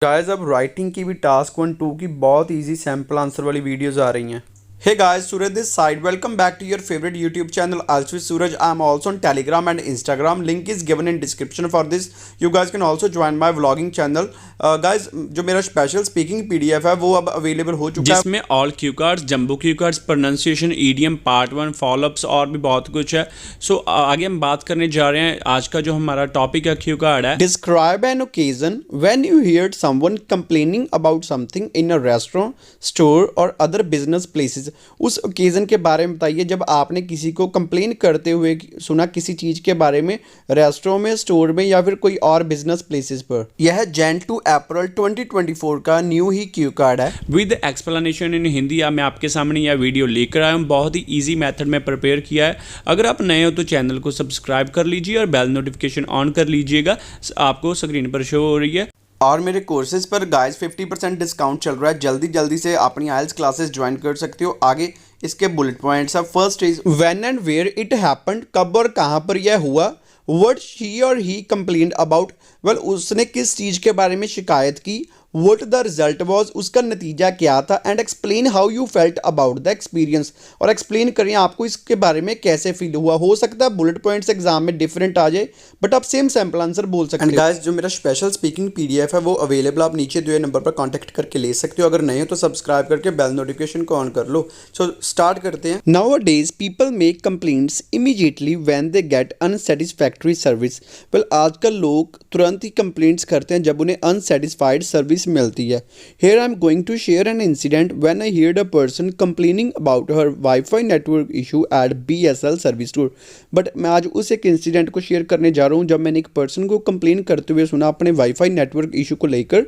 Guys अब writing की भी टास्क 1 2 की बहुत इजी सैम्पल आंसर वाली वीडियोस आ रही हैं। Hey guys, Suraj this side. Welcome back to your favorite YouTube channel Alch with Suraj. I am also on Telegram and Instagram. Link is given in description for this. You guys can also join my vlogging channel. Guys, जो मेरा special speaking PDF है वो अब available हो चुका है, जिसमें all cue cards, jumbo cue cards, pronunciation, EDM, part 1, follow-ups और भी बहुत कुछ है। सो आगे हम बात करने जा रहे हैं। आज का जो हमारा टॉपिक है क्यू कार्ड है। Describe an occasion when you heard someone complaining about something in a restaurant, store or other business places. उस ओकेजन के बारे में बताइए जब आपने किसी को कंप्लेन करते हुए सुना किसी चीज के बारे में, रेस्टोरेंट में, स्टोर में या फिर कोई और बिजनेस प्लेसेस पर। यह Jan to April 2024 का न्यू ही क्यू कार्ड है विद एक्सप्लेनेशन इन हिंदी। मैं आपके सामने यह वीडियो लेकर आया हूँ, बहुत ही ईजी मेथड में प्रिपेयर किया है। अगर आप नए हो तो चैनल को सब्सक्राइब कर लीजिए और बेल नोटिफिकेशन ऑन कर लीजिएगा, आपको स्क्रीन पर शो हो रही है। और मेरे कोर्सेज पर गाइस 50% डिस्काउंट चल रहा है, जल्दी जल्दी से अपनी आइल्स क्लासेस ज्वाइन कर सकते हो। आगे इसके बुलेट पॉइंट्स है। First is when and where it happened, कब और कहाँ पर यह हुआ। व्हाट शी और ही कंप्लेंड अबाउट, वेल उसने किस चीज़ के बारे में शिकायत की। वट द रिजल्ट वॉज, उसका नतीजा क्या था। And explain how you felt about the experience, और एक्सप्लेन करिए आपको इसके बारे में कैसे फील हुआ। हो सकता है बुलेट पॉइंट्स एग्जाम में डिफरेंट आ जाए, बट आप सेम सैम्पल आंसर बोल सकते हो। गाइस जो मेरा स्पेशल स्पीकिंग PDF है वो अवेलेबल, आप नीचे दिए नंबर पर कॉन्टैक्ट करके ले सकते हो। अगर नहीं हो तो सब्सक्राइब करके बेल नोटिफिकेशन को ऑन कर लो। सो स्टार्ट करते हैं। Nowadays people make complaints immediately when they get unsatisfactory service. Well आजकल लोग तुरंत ही कंप्लेंट्स करते हैं जब उन्हें अनसेटिस्फाइड सर्विस मिलती है। Here I am going to share an incident when I heard a person complaining about her Wi-Fi network issue at BSL service store. But मैं आज उस एक इंसिडेंट को शेयर करने जा रहा हूँ जब मैंने एक पर्सन को कंप्लेन करते हुए सुना अपने वाईफाई नेटवर्क इशू को लेकर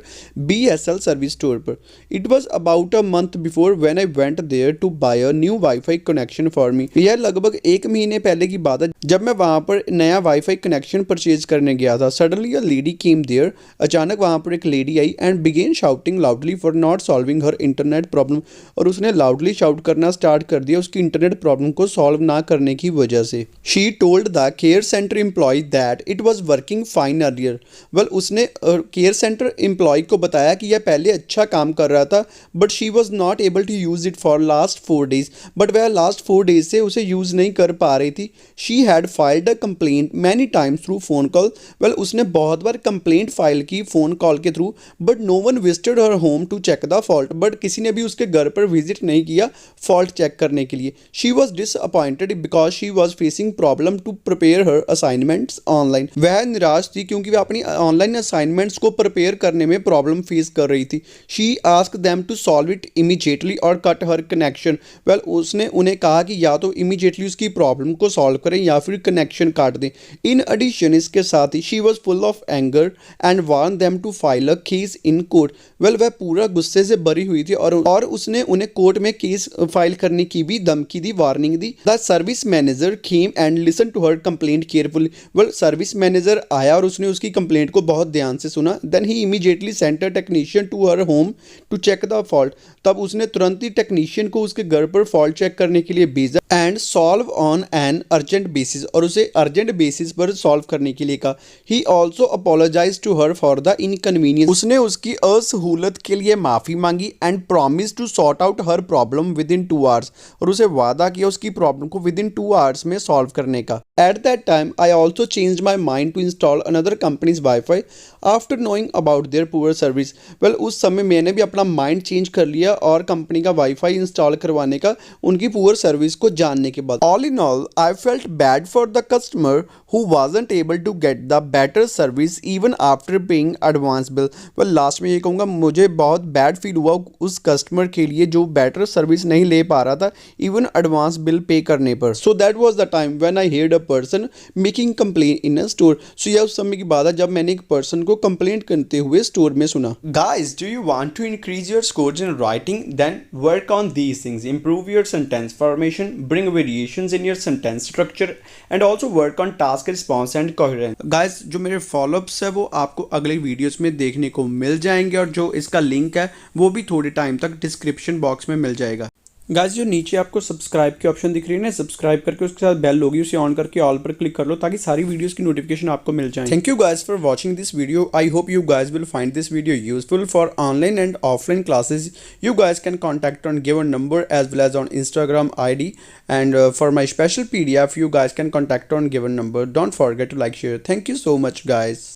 BSL सर्विस स्टोर पर। It was about a month before when I went there to buy a new WiFi connection for me. यह लगभग 1 महीने पहले की बात है जब मैं वहाँ पर नया वाईफाई कनेक्शन परचेज करने गया था। Suddenly a lady came there, अचानक वहाँ पर एक लेडी आई and began shouting loudly for not solving her internet problem, और उसने लाउडली शाउट करना स्टार्ट कर दिया उसकी इंटरनेट प्रॉब्लम को सॉल्व ना करने की वजह से। She told the care centre employee that it was working fine earlier. Well उसने केयर सेंटर एम्प्लॉय को बताया कि यह पहले अच्छा काम कर रहा था, but she was not able to use it for last 4 days, but वह लास्ट 4 days से उसे यूज नहीं कर पा रही थी। She had filed a complaint many times through phone call. Well उसने बहुत बार कंप्लेंट फाइल की फोन कॉल के through, but no one visited her home to check the fault, but किसी ने भी उसके घर पर विजिट नहीं किया फॉल्ट चेक करने के लिए। She was disappointed because she was facing problem to prepare her assignments online. वह निराश थी क्योंकि वह अपनी ऑनलाइन असाइनमेंट्स को प्रिपेयर करने में प्रॉब्लम फेस कर रही थी। She asked them to solve it immediately और कट हर कनेक्शन। वेल उसने उन्हें कहा कि या तो इमीडिएटली उसकी प्रॉब्लम को सॉल्व करें या फिर कनेक्शन काट दें। इन एडिशन इसके साथ ही she was full of anger and warn them to file a case in court. Well वह पूरा गुस्से से भरी हुई थी और उसने उन्हें कोर्ट में केस फाइल करने की भी धमकी दी, वार्निंग दी। The service manager came and listen to her complaint carefully. Well service manager आया और उसने उसकी कंप्लेंट को बहुत ध्यान से सुना। Then he immediately sent a technician to her home to check the fault. तब उसने तुरंत ही टेक्नीशियन को उसके घर पर फॉल्ट चेक करने के लिए भेजा and solve on an urgent basis, और उसे अर्जेंट बेसिस पर सॉल्व करने के लिए कहा। He also apologize to her for the inconvenience. उसने उसकी असहूलत के लिए माफ़ी मांगी and promise to sort out her problem within 2 hours, और उसे वादा किया उसकी प्रॉब्लम को विद इन 2 hours में सॉल्व करने का। At that time I also change my mind to install another companies wifi after knowing about their poor service. Well उस समय मैंने भी अपना माइंड चेंज कर लिया और कंपनी का वाईफाई इंस्टॉल करवाने का उनकी पुअर सर्विस को जानने के बाद। All in all I felt bad for the customer who wasn't able to get the better service even after paying advance bill. Well last में ये कहूँगा मुझे बहुत बैड फील हुआ उस कस्टमर के लिए जो बेटर सर्विस नहीं ले पा रहा था इवन एडवांस बिल पे करने पर। So that was the time when I heard a person making complaint in a store. So यह उस समय की बात है जब मैंने एक पर्सन को कंप्लेंट करते हुए स्टोर में सुना। Guys do you want to increase your scores in writing, then work on these things, improve your sentence formation, bring variations in your sentence structure and also work on task response and coherence. Guys जो मेरे follow-ups है वो आपको अगले videos में देखने को मिल जाएंगे और जो इसका लिंक है वो भी थोड़े टाइम तक डिस्क्रिप्शन बॉक्स में मिल जाएगा। गाइस जो नीचे आपको सब्सक्राइब की ऑप्शन दिख रही है ना, सब्सक्राइब करके उसके साथ बेल होगी, उसे ऑन करके ऑल पर क्लिक कर लो ताकि सारी वीडियोस की नोटिफिकेशन आपको मिल जाए। Thank you guys for watching this video. I hope you guys will find this video useful for online and offline classes. You guys can contact on given number as well as on Instagram ID, and for my special PDF you guys can contact on given number. Don't forget to like, share. Thank you so much guys.